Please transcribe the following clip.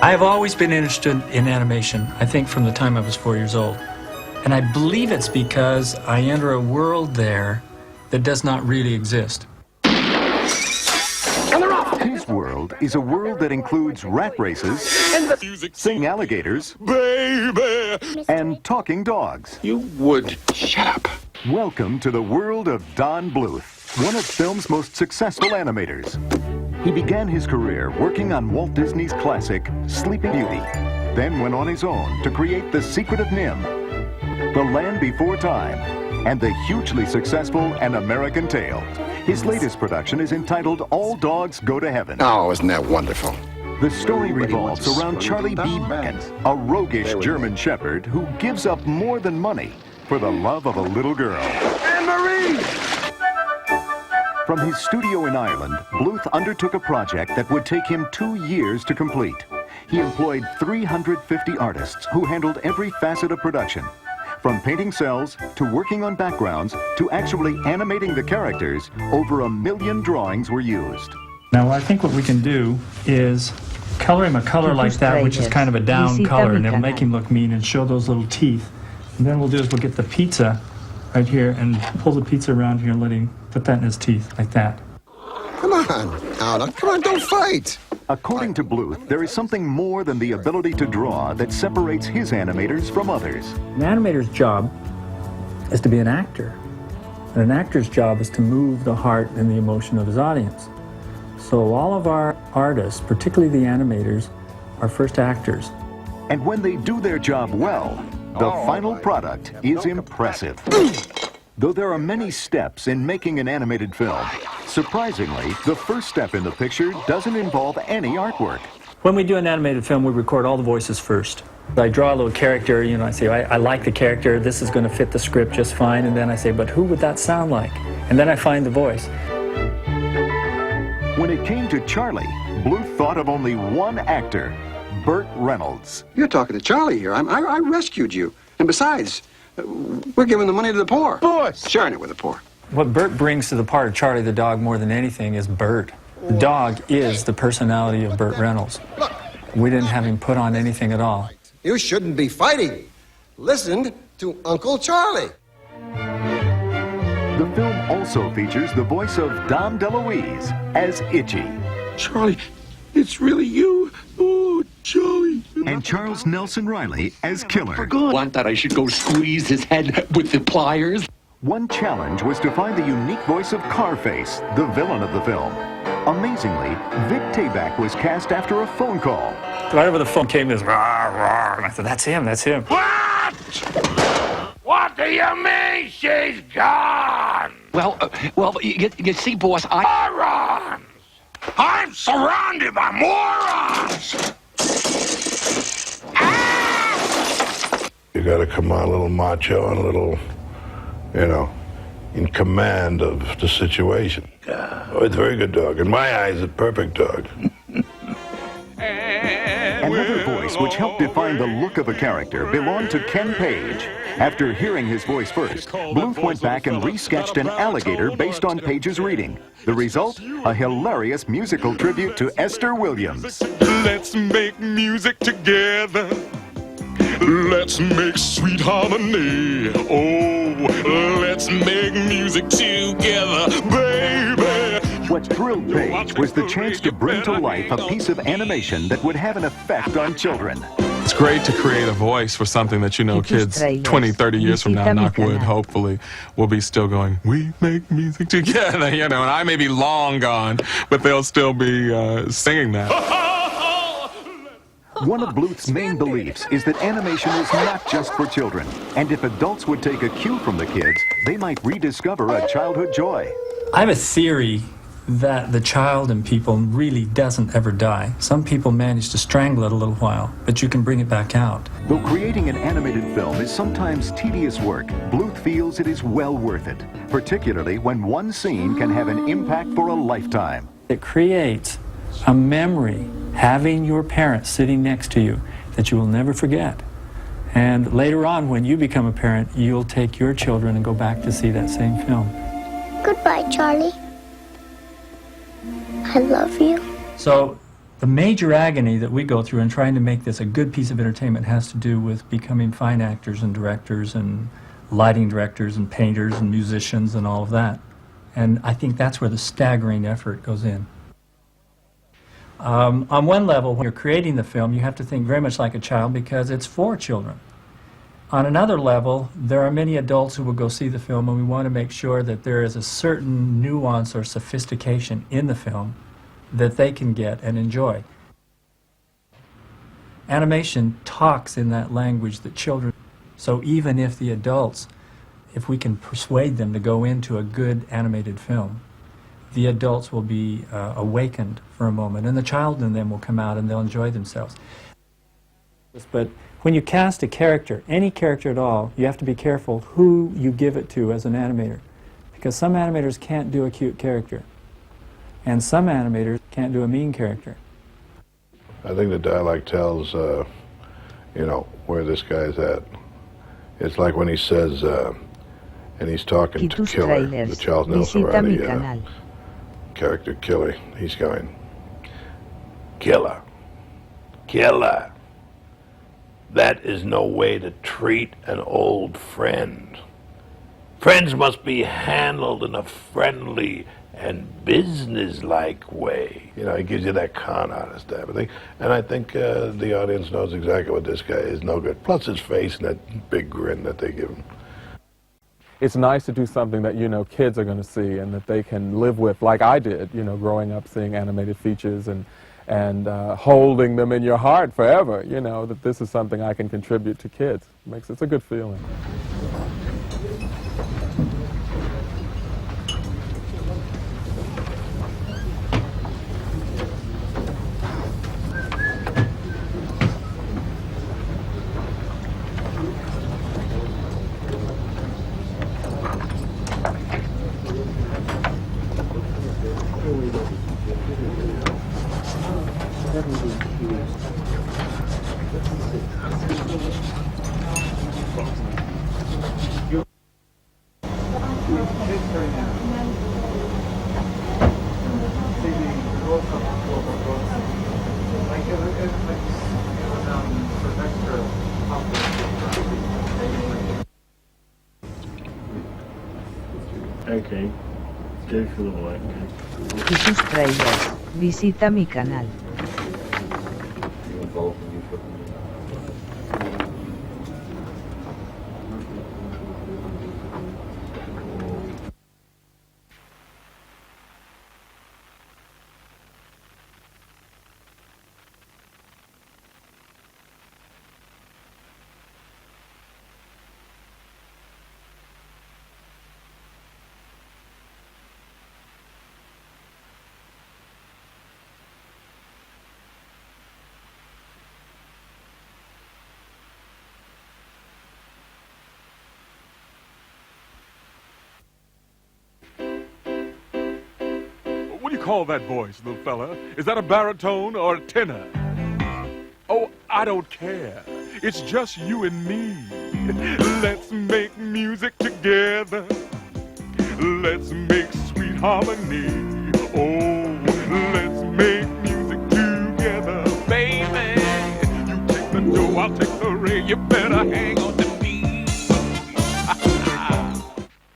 I've always been interested in animation, I think from the time I was 4 years old. And I believe it's because I enter a world there that does not really exist. His world is a world that includes rat races, singing alligators, and talking dogs. You would shut up. Welcome to the world of Don Bluth, one of film's most successful animators. He began his career working on Walt Disney's classic, Sleeping Beauty, then went on his own to create The Secret of Nim, The Land Before Time, and the hugely successful An American Tale. His latest production is entitled All Dogs Go to Heaven. Oh, isn't that wonderful? The story revolves around Charlie B. Beckett, a roguish German shepherd who gives up more than money for the love of a little girl. Anne-Marie! From his studio in Ireland, Bluth undertook a project that would take him 2 years to complete. He employed 350 artists who handled every facet of production. From painting cells, to working on backgrounds, to actually animating the characters, over 1 million drawings were used. Now I think what we can do is color him a color like that, which is kind of a down color, and it'll make him look mean and show those little teeth. And then we'll do is we'll get the pizza right here and pull the pizza around here and let him put that in his teeth, like that. Come on, now, come on, don't fight. According to Bluth, there is something more than the ability to draw that separates his animators from others. An animator's job is to be an actor. And an actor's job is to move the heart and the emotion of his audience. So all of our artists, particularly the animators, are first actors. And when they do their job well, the final product is impressive. Though there are many steps in making an animated film, surprisingly, the first step in the picture doesn't involve any artwork. When we do an animated film, we record all the voices first. I draw a little character, you know, I say, I like the character, this is going to fit the script just fine, and then I say, but who would that sound like? And then I find the voice. When it came to Charlie, Bluth thought of only one actor, Burt Reynolds. You're talking to Charlie here. I rescued you. And besides, we're giving the money to the poor. Boss! Sharing it with the poor. What Burt brings to the part of Charlie the dog more than anything is Burt. The dog is the personality of Burt Reynolds. We didn't have him put on anything at all. You shouldn't be fighting. Listen to Uncle Charlie. The film also features the voice of Dom DeLuise as Itchy. Charlie, it's really you. Oh, Charlie. And Charles Nelson Riley as Killer. Want that I should go squeeze his head with the pliers? One challenge was to find the unique voice of Carface, the villain of the film. Amazingly, Vic Tayback was cast after a phone call. Right over the phone came this, rah, rah, and I said, that's him, that's him. What? What do you mean she's gone? Well, you see, boss, Morons! I'm surrounded by morons! You gotta come on a little macho and a little, you know, in command of the situation. Oh, it's a very good dog. In my eyes, a perfect dog. Another voice which helped define the look of a character belonged to Ken Page. After hearing his voice first, Bluth went back and re-sketched an alligator based on Page's reading. The result? A hilarious musical tribute to Esther Williams. Let's make music together. Let's make sweet harmony. Oh, let's make music together, baby. What thrilled Page was the chance to bring to life a piece of animation that would have an effect on children. It's great to create a voice for something that, you know, kids 20, 30 years from now, knock wood, hopefully, will be still going, we make music together, you know, and I may be long gone, but they'll still be singing that. One of Bluth's main beliefs is that animation is not just for children, and if adults would take a cue from the kids, they might rediscover a childhood joy. I have a theory that the child in people really doesn't ever die. Some people manage to strangle it a little while, but you can bring it back out. Though creating an animated film is sometimes tedious work, Bluth feels it is well worth it, particularly when one scene can have an impact for a lifetime. It creates a memory, having your parents sitting next to you, that you will never forget. And later on, when you become a parent, you'll take your children and go back to see that same film. Goodbye, Charlie. I love you. So The major agony that we go through in trying to make this a good piece of entertainment has to do with becoming fine actors and directors and lighting directors and painters and musicians and all of that. And I think that's where the staggering effort goes in. On one level, when you're creating the film, you have to think very much like a child because it's for children. On another level, there are many adults who will go see the film, and we want to make sure that there is a certain nuance or sophistication in the film that they can get and enjoy. Animation talks in that language that children, so even if the adults, if we can persuade them to go into a good animated film, the adults will be awakened for a moment, and the child in them will come out and they'll enjoy themselves. But when you cast a character, any character at all, you have to be careful who you give it to as an animator, because some animators can't do a cute character, and some animators can't do a mean character. I think the dialogue tells, you know, where this guy's at. It's like when he says, and he's talking to Killer, the Charles Nelson Riley character Killer. He's going, Killer, Killer. That is no way to treat an old friend. Friends must be handled in a friendly and business-like way. You know, he gives you that con artist type of thing. And I think the audience knows exactly what this guy is, no good. Plus his face and that big grin that they give him. It's nice to do something that, you know, kids are going to see and that they can live with, like I did, you know, growing up seeing animated features and holding them in your heart forever, you know, that this is something I can contribute to kids. It's a good feeling. Okay, go for the work. Jesús Trailers, visita mi canal. What do you call that voice, little fella? Is that a baritone or a tenor? Oh, I don't care. It's just you and me. Let's make music together. Let's make sweet harmony. Oh, let's make music together, baby. You take the dough, I'll take the ray. You better hang on.